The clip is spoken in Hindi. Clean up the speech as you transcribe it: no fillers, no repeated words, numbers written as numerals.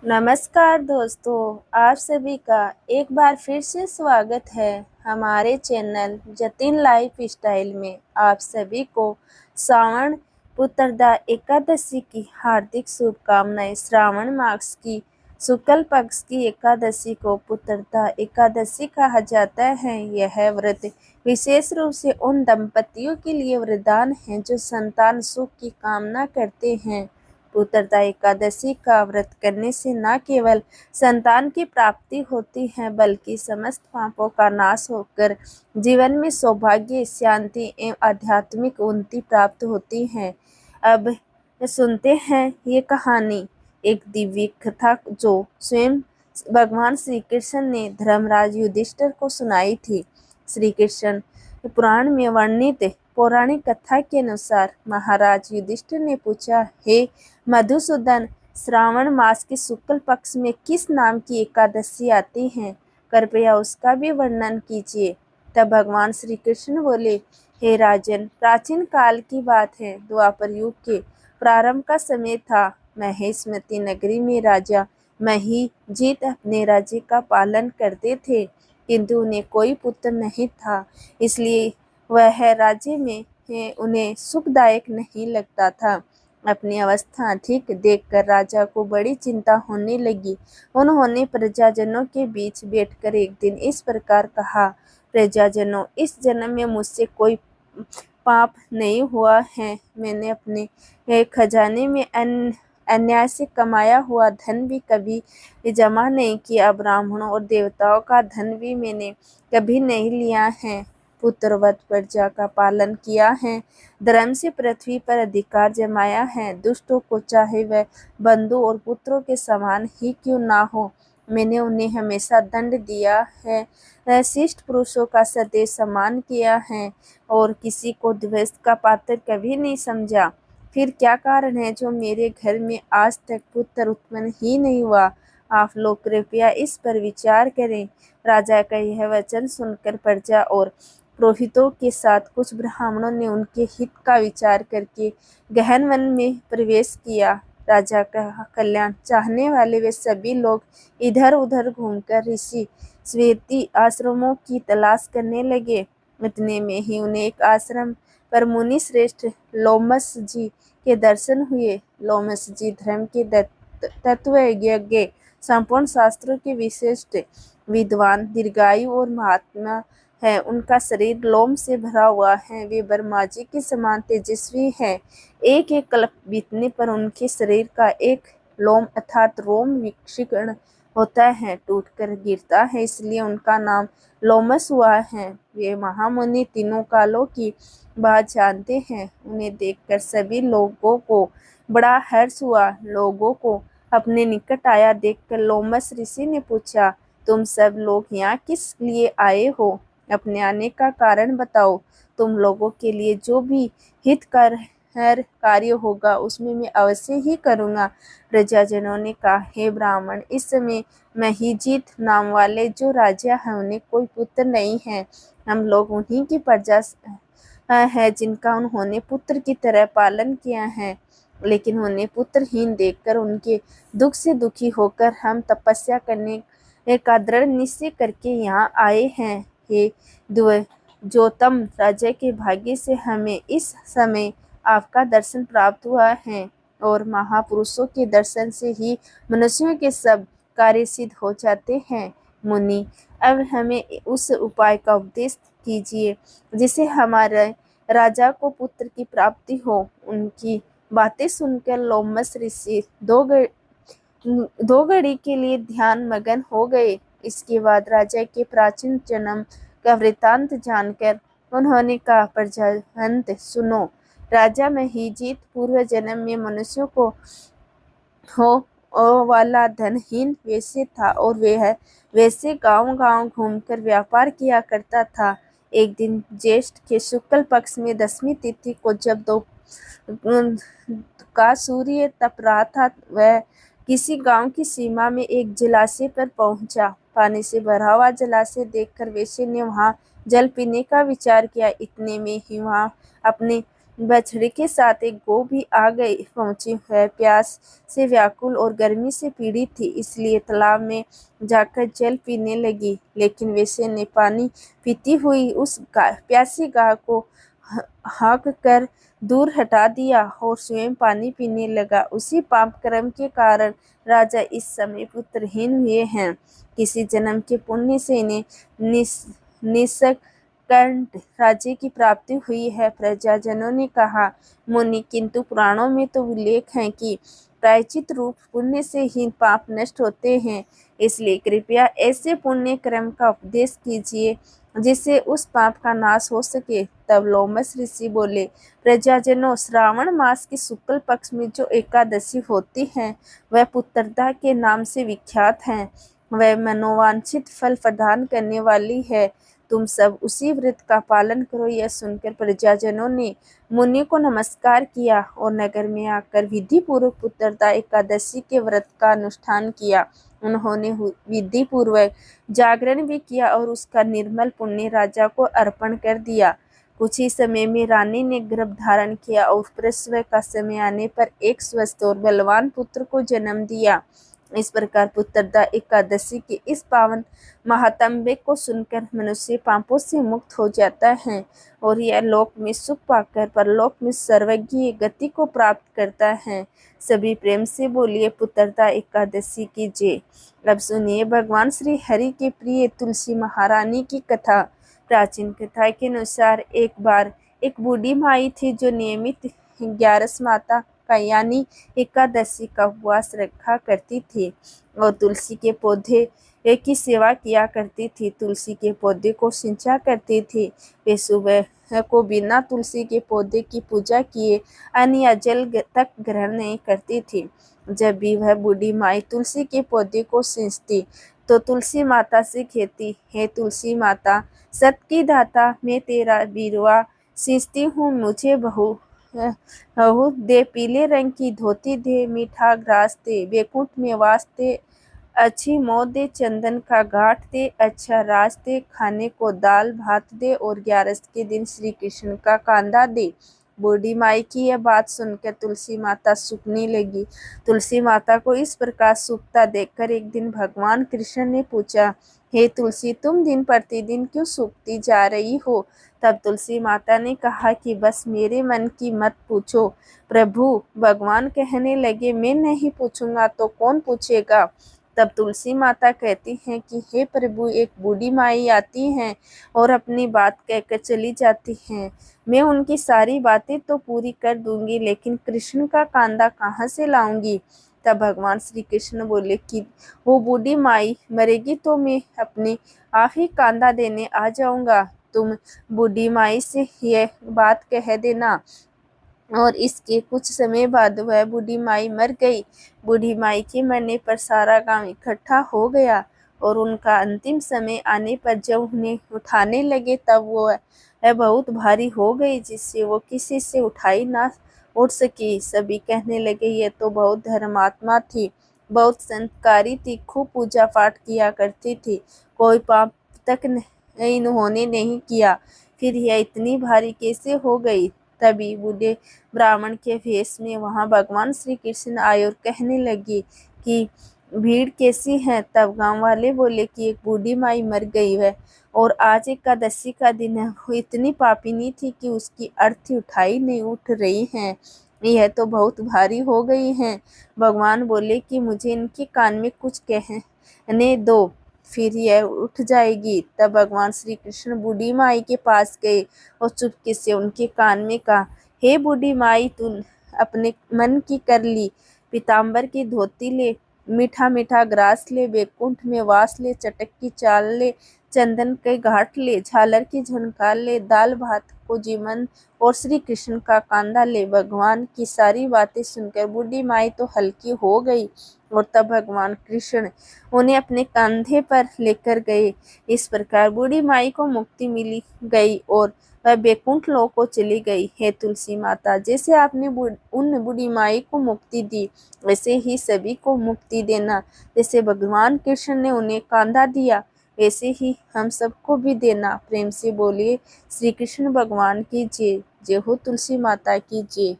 नमस्कार दोस्तों, आप सभी का एक बार फिर से स्वागत है हमारे चैनल जतिन लाइफ स्टाइल में। आप सभी को श्रावण पुत्रदा एकादशी की हार्दिक शुभकामनाएं। श्रावण मास की शुक्ल पक्ष की एकादशी को पुत्रदा एकादशी कहा जाता है। यह व्रत विशेष रूप से उन दंपतियों के लिए वरदान है जो संतान सुख की कामना करते हैं। पुत्रदा एकादशी का व्रत करने से न केवल संतान की प्राप्ति होती है बल्कि समस्त पापों का नाश होकर जीवन में सौभाग्य, शांति एवं आध्यात्मिक उन्नति प्राप्त होती है। अब सुनते हैं ये कहानी, एक दिव्य कथा जो स्वयं भगवान श्री कृष्ण ने धर्मराज युधिष्ठिर को सुनाई थी। श्री कृष्ण पुराण में वर्णित पौराणिक कथा के अनुसार महाराज युधिष्ठिर ने पूछा, हे मधुसूदन, श्रावण मास के शुक्ल पक्ष में किस नाम की एकादशी आती है? कृपया उसका भी वर्णन कीजिए। तब भगवान श्री कृष्ण बोले, हे राजन, प्राचीन काल की बात है। द्वापर युग के प्रारंभ का समय था। महेशमती नगरी में राजा महीजीत अपने राज्य का पालन करते थे, किंतु उन्हें कोई पुत्र नहीं था, इसलिए वह राज्य में उन्हें सुखदायक नहीं लगता था। अपनी अवस्था अधिक देखकर राजा को बड़ी चिंता होने लगी। उन्होंने प्रजाजनों के बीच बैठकर एक दिन इस प्रकार कहा, प्रजाजनों, इस जन्म में मुझसे कोई पाप नहीं हुआ है। मैंने अपने खजाने में अन्याय से कमाया हुआ धन भी कभी जमा नहीं किया। ब्राह्मणों और देवताओं का धन भी मैंने कभी नहीं लिया है। पुत्रवत प्रजा का पालन किया है। धर्म से पृथ्वी पर अधिकार जमाया है। दुष्टों को चाहे वह बंधु और पुत्रों के समान ही क्यों ना हो, मैंने उन्हें हमेशा दंड दिया है। शिष्ट पुरुषों का सदैव सम्मान किया है और किसी को द्वेष का पात्र कभी नहीं समझा। फिर क्या कारण है जो मेरे घर में आज तक पुत्र उत्पन्न ही नहीं हुआ? आप लोग कृपया इस पर विचार करें। राजा का यह वचन सुनकर प्रजा और पुरोहितों के साथ कुछ ब्राह्मणों ने उनके हित का विचार करके गहन वन में प्रवेश किया। राजा का कल्याण चाहने वाले वे सभी लोग इधर उधर घूमकर ऋषि स्वेति आश्रमों की तलाश करने लगे। इतने में ही उन्हें एक आश्रम पर मुनि श्रेष्ठ लोमस जी के दर्शन हुए। लोमस जी धर्म के तत्वज्ञ, संपूर्ण शास्त्रों के विशिष्ट विद्वान, दीर्घायु और महात्मा है। उनका शरीर लोम से भरा हुआ है। वे ब्रह्मा जी के समान तेजस्वी है। एक एक कल्प बीतने पर उनके शरीर का एक लोम अर्थात रोम विक्षीर्ण होता है, टूटकर गिरता है, इसलिए उनका नाम लोमस हुआ है। वे महामुनि तीनों कालों की बात जानते हैं। उन्हें देखकर सभी लोगों को बड़ा हर्ष हुआ। लोगों को अपने निकट आया देखकर लोमस ऋषि ने पूछा, तुम सब लोग यहाँ किस लिए आए हो? अपने आने का कारण बताओ। तुम लोगों के लिए जो भी हितकर हर कार्य होगा उसमें मैं अवश्य ही करूँगा। प्रजाजनों ने कहा, हे ब्राह्मण, इस समय महीजीत नाम वाले जो राजा हैं उन्हें कोई पुत्र नहीं है। हम लोग उन्हीं की प्रजा है जिनका उन्होंने पुत्र की तरह पालन किया है, लेकिन उन्हें पुत्रहीन देखकर उनके दुख से दुखी होकर हम तपस्या करने का दृढ़ निश्चय करके यहाँ आए हैं। हे द्विजोत्तम, राजा के भाग्य से हमें इस समय आपका दर्शन प्राप्त हुआ है और महापुरुषों के दर्शन से ही मनुष्यों के सब कार्य सिद्ध हो जाते हैं। मुनि, अब हमें उस उपाय का उपदेश कीजिए जिससे हमारे राजा को पुत्र की प्राप्ति हो। उनकी बातें सुनकर लोमस ऋषि दो घड़ी के लिए ध्यान मगन हो गए। इसके बाद राजा के प्राचीन जन्म का वृतांत जानकर उन्होंने कहा, प्रजाहंत सुनो। राजा महीजीत पूर्व जन्म में मनुष्यों को हो वाला धनहीन वैश्य था और वह वैसे गांव-गांव घूमकर व्यापार किया करता था। एक दिन ज्येष्ठ के शुक्ल पक्ष में 10वीं तिथि को जब का सूर्य तप रहा था, वह किसी गांव की सीमा में एक जलाशय पर पहुंचा। पानी से भरा हुआ जलाशय देखकर वैश्य ने वहां जल पीने का विचार किया। इतने में ही वहां अपने बछड़े के साथ एक गौ भी आ गई पहुंची है। प्यास से व्याकुल और गर्मी से पीड़ित थी, इसलिए तालाब में जाकर जल पीने लगी। लेकिन वैसे ने पानी पीती हुई उस प्यासी गाय को हाँक कर दूर हटा दिया और स्वयं पानी पीने लगा। उसी पाप कर्म के कारण राजा इस समय पुत्रहीन हुए हैं। किसी जन्म के पुण्य से इन्हें निष्कंठ राज्य की प्राप्ति हुई है। प्रजाजनों ने कहा, मुनि, किंतु पुराणों में तो उल्लेख है कि प्रायश्चित रूप पुण्य से ही पाप नष्ट होते हैं, इसलिए कृपया ऐसे पुण्य कर्म का उपदेश कीजिए जिससे उस पाप का नाश हो सके। तब लोमस ऋषि बोले, प्रजाजनों, श्रावण मास की शुक्ल पक्ष में जो एकादशी होती है वह पुत्रदा के नाम से विख्यात है। वह मनोवांछित फल प्रदान करने वाली है। तुम सब उसी व्रत का पालन करो। यह सुनकर प्रजाजनों ने मुनि को नमस्कार किया और नगर में आकर विधि पूर्वक पुत्रदा एकादशी के व्रत का अनुष्ठान किया। उन्होंने विधि पूर्वक जागरण भी किया और उसका निर्मल पुण्य राजा को अर्पण कर दिया। कुछ ही समय में रानी ने गर्भ धारण किया और प्रसव का समय आने पर एक स्वस्थ और बलवान पुत्र को जन्म दिया। इस प्रकार पुत्रदा एकादशी के इस पावन महात्म्य को सुनकर मनुष्य पापों से मुक्त हो जाता है और यह लोक में सुख पाकर परलोक में सर्वज्ञ गति को प्राप्त करता है। सभी प्रेम से बोलिए, पुत्रदा एकादशी की जय। अब सुनिए भगवान श्री हरि के प्रिय तुलसी महारानी की कथा। प्राचीन कथा के अनुसार एक बार एक बूढ़ी माई थी जो नियमित 11 माता का यानी एकादशी का उपवास रखा करती थी और तुलसी के पौधे की सेवा किया करती थी। तुलसी के पौधे को सिंचा करती थी। वे सुबह को बिना तुलसी के पौधे की पूजा किए अन्न या जल तक ग्रहण नहीं करती थी। जब भी वह बूढ़ी माई तुलसी के पौधे को सींचती तो तुलसी माता से कहती, हे तुलसी माता, सत की दाता, मैं तेरा बीरवा सींचती हूँ, मुझे बहु दे, पीले रंग की धोती दे, मीठा ग्रास दे, बैकुंठ में वास दे, अच्छी मौत दे, चंदन का घाट दे, अच्छा राज दे, खाने को दाल भात दे और 11 के दिन श्री कृष्ण का कांदा दे। बूढ़ी माई की यह बात सुनकर तुलसी माता सूखने लगी। तुलसी माता को इस प्रकार सूखता देखकर एक दिन भगवान कृष्ण ने पूछा, हे तुलसी, तुम दिन प्रतिदिन क्यों सूखती जा रही हो? तब तुलसी माता ने कहा कि बस मेरे मन की मत पूछो प्रभु। भगवान कहने लगे, मैं नहीं पूछूंगा तो कौन पूछेगा? तब तुलसी माता कहती हैं कि हे प्रभु, एक बूढ़ी माई आती हैं और अपनी बात कहकर चली जाती हैं। मैं उनकी सारी बातें तो पूरी कर दूंगी, लेकिन कृष्ण का कांदा कहाँ से लाऊंगी? तब भगवान श्री कृष्ण बोले कि वो बूढ़ी माई मरेगी तो मैं अपने आप ही कांदा देने आ जाऊंगा। तुम बूढ़ी माई से यह बात कह देना। और इसके कुछ समय बाद वह बूढ़ी माई मर गई। बूढ़ी माई के मरने पर सारा गांव इकट्ठा हो गया और उनका अंतिम समय आने पर जब उन्हें उठाने लगे तब वह बहुत भारी हो गई, जिससे वो किसी से उठ सकी। सभी कहने लगे, ये तो बहुत धर्मात्मा थी, बहुत संस्कारी थी, खूब पूजा पाठ किया करती थी, कोई पाप तक इन्होंने नहीं किया, फिर यह इतनी भारी कैसे हो गई? तभी बूढ़े ब्राह्मण के भेष में वहां भगवान श्री कृष्ण आए और कहने लगे कि भीड़ कैसी है? तब गांव वाले बोले कि एक बूढ़ी माई मर गई है और आज एकादशी का दिन है। वो इतनी पापिनी थी कि उसकी अर्थी उठाई नहीं उठ रही है, यह तो बहुत भारी हो गई है। भगवान बोले कि मुझे इनके कान में कुछ कहने दो, फिर यह उठ जाएगी। तब भगवान श्री कृष्ण बूढ़ी माई के पास गए और चुपके से उनके कान में कहा, हे बूढ़ी माई, तू अपने मन की कर ली, पीताम्बर की धोती ले, मीठा मीठा ग्रास ले, बैकुंठ में वास ले, चटक की चाल ले, चंदन के घाट ले, झालर की झनकार ले, दाल भात को जीवन और श्री कृष्ण का कांदा ले। भगवान की सारी बातें सुनकर बूढ़ी माई तो हल्की हो गई और तब भगवान कृष्ण उन्हें अपने कंधे पर लेकर गए। इस प्रकार बूढ़ी माई को मुक्ति मिली गई और वह बैकुंठ लोक को चली गई। हे तुलसी माता, जैसे आपने उन बूढ़ी माई को मुक्ति दी, वैसे ही सभी को मुक्ति देना। जैसे भगवान कृष्ण ने उन्हें कांदा दिया, वैसे ही हम सबको भी देना। प्रेम से बोलिए, श्री कृष्ण भगवान की जय। जय हो तुलसी माता की जय।